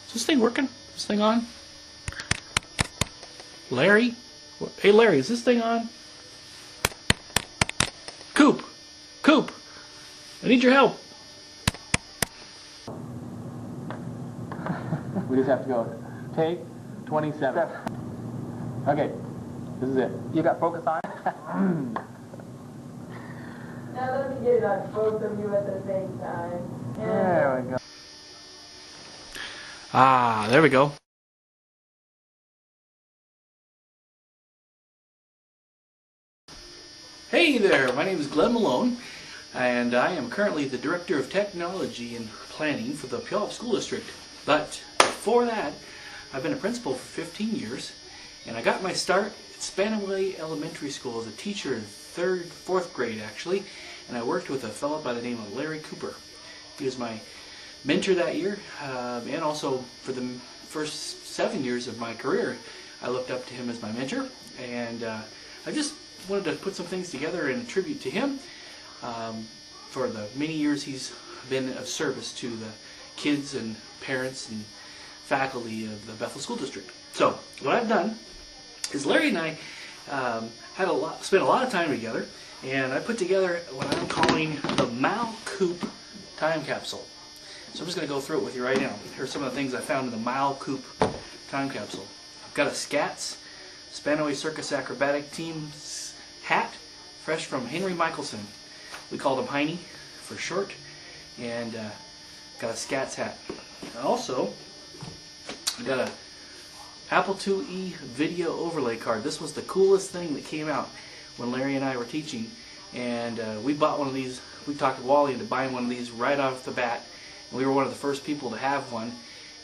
Is this thing working? Is this thing on? Larry? Hey Larry, is this thing on? Coop! Coop! I need your help! We just have to go. Take 27. Okay, this is it. You got focus on it? Now let me get it on both of you at the same time. There we go. Ah, there we go. Hey there, my name is Glenn Malone, and I am currently the Director of Technology and Planning for the Puyallup School District. But before that, I've been a principal for 15 years, and I got my start at Spanaway Elementary School as a teacher in 4th grade actually, and I worked with a fellow by the name of Larry Cooper. He was my mentor that year, and also for the first 7 years of my career, I looked up to him as my mentor, and I just wanted to put some things together in tribute to him for the many years he's been of service to the kids and parents and faculty of the Bethel School District. So what I've done is Larry and I spent a lot of time together, and I put together what I'm calling the Mal-Kup time capsule. So I'm just going to go through it with you right now. Here are some of the things I found in the Mal-Kup time capsule. I've got a SCATS, Spanaway Circus Acrobatic Team's hat, fresh from Henry Michelson. We called him Heine for short, and got a SCATS hat. Also, I got a Apple IIe video overlay card. This was the coolest thing that came out when Larry and I were teaching, and we bought one of these. We talked Wally into buying one of these right off the bat. We were one of the first people to have one,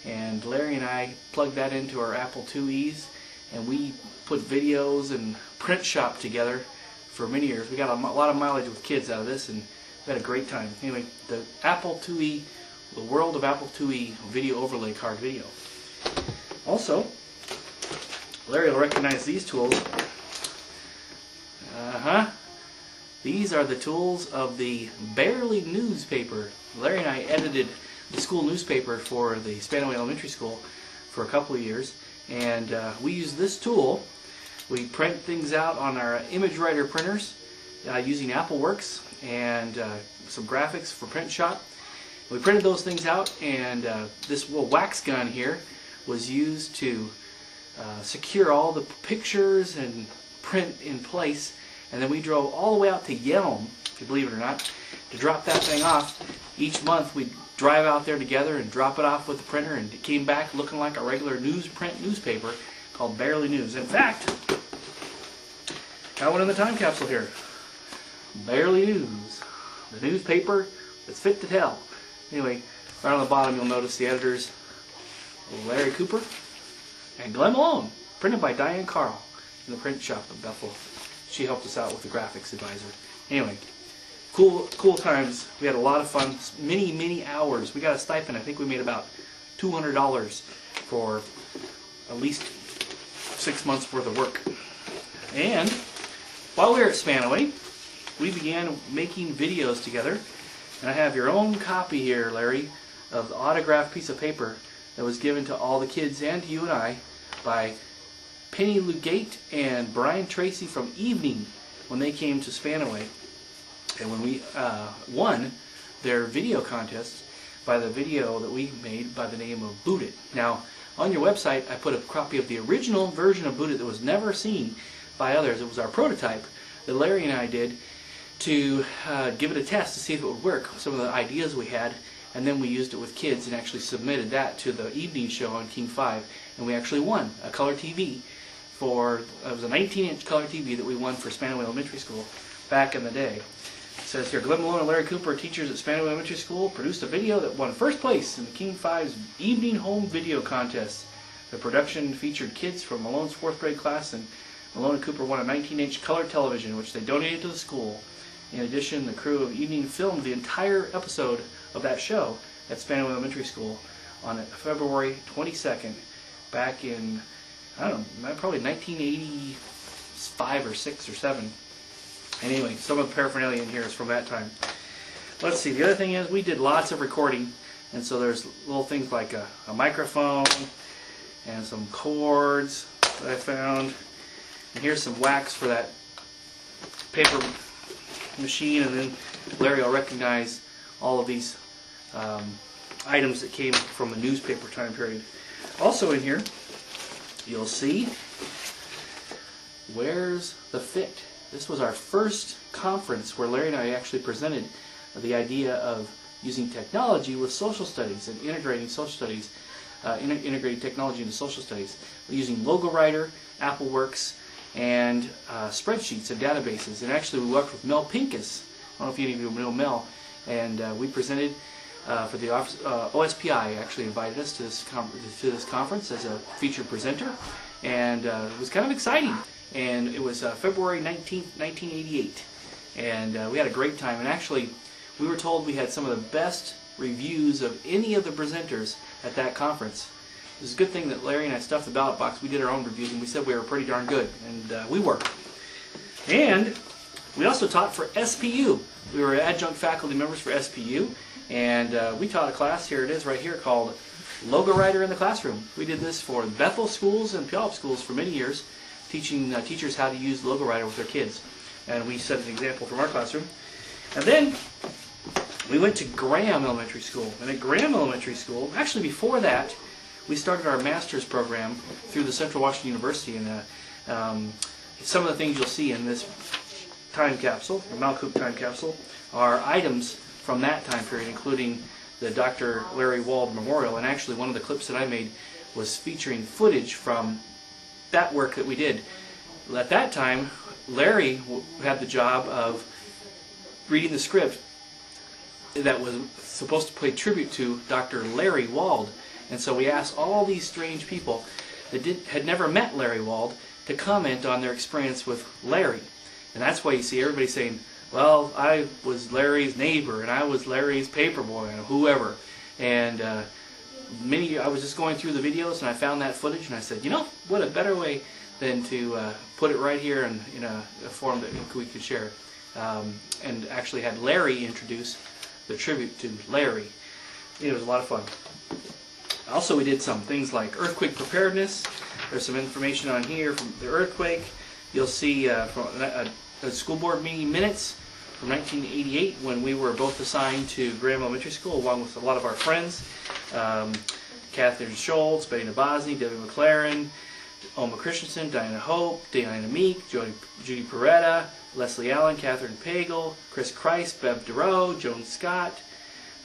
and Larry and I plugged that into our Apple IIes, and we put videos and print shop together for many years. We got a lot of mileage with kids out of this, and we had a great time. Anyway, the Apple IIe, the World of Apple IIe video overlay card video. Also, Larry will recognize these tools. These are the tools of the Barely newspaper. Larry and I edited the school newspaper for the Spanaway Elementary School for a couple of years, and we use this tool. We print things out on our image writer printers using AppleWorks and some graphics for print shop. We printed those things out, and this little wax gun here was used to secure all the pictures and print in place, and then we drove all the way out to Yelm, if you believe it or not, to drop that thing off. Each month we'd drive out there together and drop it off with the printer, and it came back looking like a regular newsprint newspaper called Barely News. In fact, got one in the time capsule here. Barely News, the newspaper that's fit to tell. Anyway, right on the bottom you'll notice the editors, Larry Cooper and Glenn Malone, printed by Diane Carl in the print shop of Bethel. She helped us out with the graphics advisor. Anyway, cool times. We had a lot of fun, many hours. We got a stipend. I think we made about $200 for at least 6 months worth of work. And while we were at Spanaway, we began making videos together. And I have your own copy here, Larry, of the autographed piece of paper that was given to all the kids and to you and I by Penny Lugate and Brian Tracy from Evening when they came to Spanaway. And when we won their video contest by the video that we made by the name of Boot It. Now, on your website, I put a copy of the original version of Boot It that was never seen by others. It was our prototype that Larry and I did to give it a test to see if it would work. Some of the ideas we had, and then we used it with kids and actually submitted that to the evening show on King 5, and we actually won a color TV for, it was a 19-inch color TV that we won for Spanaway Elementary School back in the day. It says here, Glenn Malone and Larry Cooper, teachers at Spanaway Elementary School, produced a video that won first place in the King 5's Evening Home Video Contest. The production featured kids from Malone's 4th grade class, and Malone and Cooper won a 19-inch color television, which they donated to the school. In addition, the crew of Evening filmed the entire episode of that show at Spanaway Elementary School on February 22nd, back in, I don't know, probably 1985 or 6 or 7. Anyway, some of the paraphernalia in here is from that time. Let's see, the other thing is we did lots of recording And so there's little things like a microphone and some cords that I found. And here's some wax for that paper machine, and then Larry will recognize all of these items that came from the newspaper time period. Also in here, you'll see Where's the Fit? This was our first conference where Larry and I actually presented the idea of using technology with social studies and integrating social studies, integrating technology into social studies. We're using Logo Writer, AppleWorks, and spreadsheets and databases. And actually we worked with Mel Pincus. I don't know if any of you know Mel. And we presented for the office, OSPI actually invited us to this conference as a featured presenter. And it was kind of exciting. And it was February 19th, 1988. And we had a great time. And actually, we were told we had some of the best reviews of any of the presenters at that conference. It was a good thing that Larry and I stuffed the ballot box. We did our own reviews, and we said we were pretty darn good. And we were. And we also taught for SPU. We were adjunct faculty members for SPU. And we taught a class, here it is right here, called Logo Writer in the Classroom. We did this for Bethel schools and Puyallup schools for many years, teaching teachers how to use Logo Writer with their kids. And we set an example from our classroom. And then we went to Graham Elementary School. And at Graham Elementary School, actually before that, we started our master's program through the Central Washington University. And some of the things you'll see in this time capsule, the Mal-Kup time capsule, are items from that time period, including the Dr. Larry Wald Memorial. And actually one of the clips that I made was featuring footage from that work that we did. At that time, Larry had the job of reading the script that was supposed to pay tribute to Dr. Larry Wald. And so we asked all these strange people that had never met Larry Wald to comment on their experience with Larry. And that's why you see everybody saying, well, I was Larry's neighbor, and I was Larry's paperboy, and whoever. And I was just going through the videos, and I found that footage, and I said, you know, what a better way than to put it right here in a form that we could share. And actually had Larry introduce the tribute to Larry. It was a lot of fun. Also, we did some things like earthquake preparedness. There's some information on here from the earthquake. You'll see from a school board meeting minutes from 1988 when we were both assigned to Graham Elementary School along with a lot of our friends. Catherine Schultz, Betty Nabosny, Debbie McLaren, Oma Christensen, Diana Hope, Diana Meek, Judy Peretta, Leslie Allen, Catherine Pagel, Chris Christ, Bev DeRoe, Joan Scott,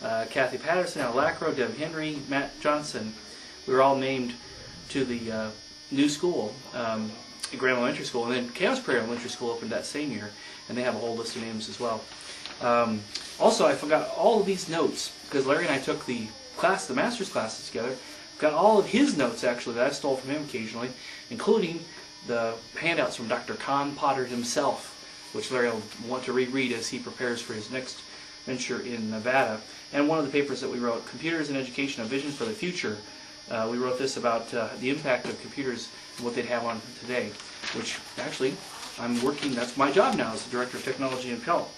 Kathy Patterson, Al Lacro, Deb Henry, Matt Johnson. We were all named to the new school, Graham Elementary School, and then Chaos Prairie Elementary School opened that same year, and they have a whole list of names as well. Also, I forgot all of these notes because Larry and I took the master's classes together. Got all of his notes actually that I stole from him occasionally, including the handouts from Dr. Con Potter himself, which Larry will want to reread as he prepares for his next venture in Nevada. And one of the papers that we wrote, Computers in Education, A Vision for the Future. We wrote this about the impact of computers and what they'd have on today, which actually I'm working, that's my job now as the Director of Technology in Puyallup.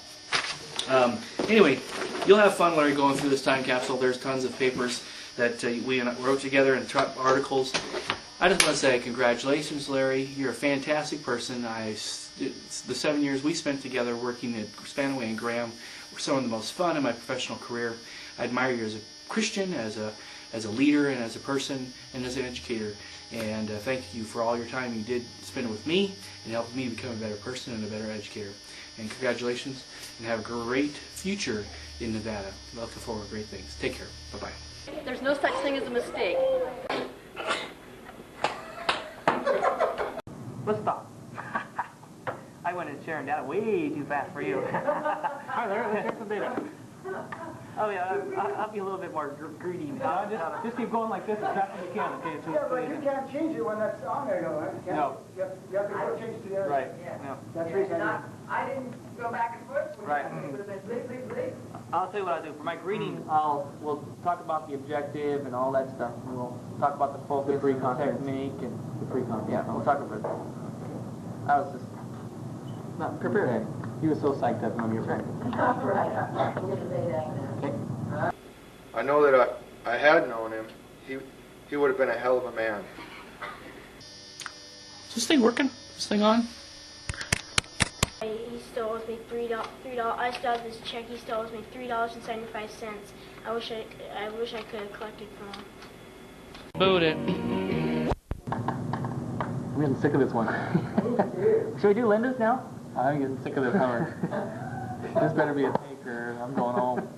Anyway, you'll have fun, Larry, going through this time capsule. There's tons of papers that we wrote together and articles. I just want to say congratulations, Larry. You're a fantastic person. The 7 years we spent together working at Spanaway and Graham were some of the most fun in my professional career. I admire you as a Christian, as a leader, and as a person, and as an educator. And thank you for all your time you did spend with me and helping me become a better person and a better educator. And congratulations, and have a great future in Nevada. Looking forward to great things. Take care. Bye-bye. There's no such thing as a mistake. Let's stop. I went and sharing data way too fast for you. Hi there, let's get some data. Oh yeah, I'll be a little bit more greedy. Just keep going like this as fast as you can. Okay, Yeah, but you can't change it when that's on there, though, right? No. You have to go change to the other. Right. Yeah. No. That's the reason. I didn't go back and forth. Right. It would have been bleep, bleep, bleep. I'll tell you what I'll do. For my greeting, we'll talk about the objective and all that stuff. And we'll talk about the focus, the technique, and the pre-conference. Yeah, we'll talk about it. I was just not prepared. He was so psyched up on your friend. All right. I'm going to say that now. Okay. I know that I had known him, he would have been a hell of a man. Is this thing working? Is this thing on? He still owes me $3. I still have this check. He still owes me $3.75. I wish I could have collected from him. Boot it. I'm getting sick of this one. Should we do Linda's now? I'm getting sick of this Hummer. This better be a take or I'm going home.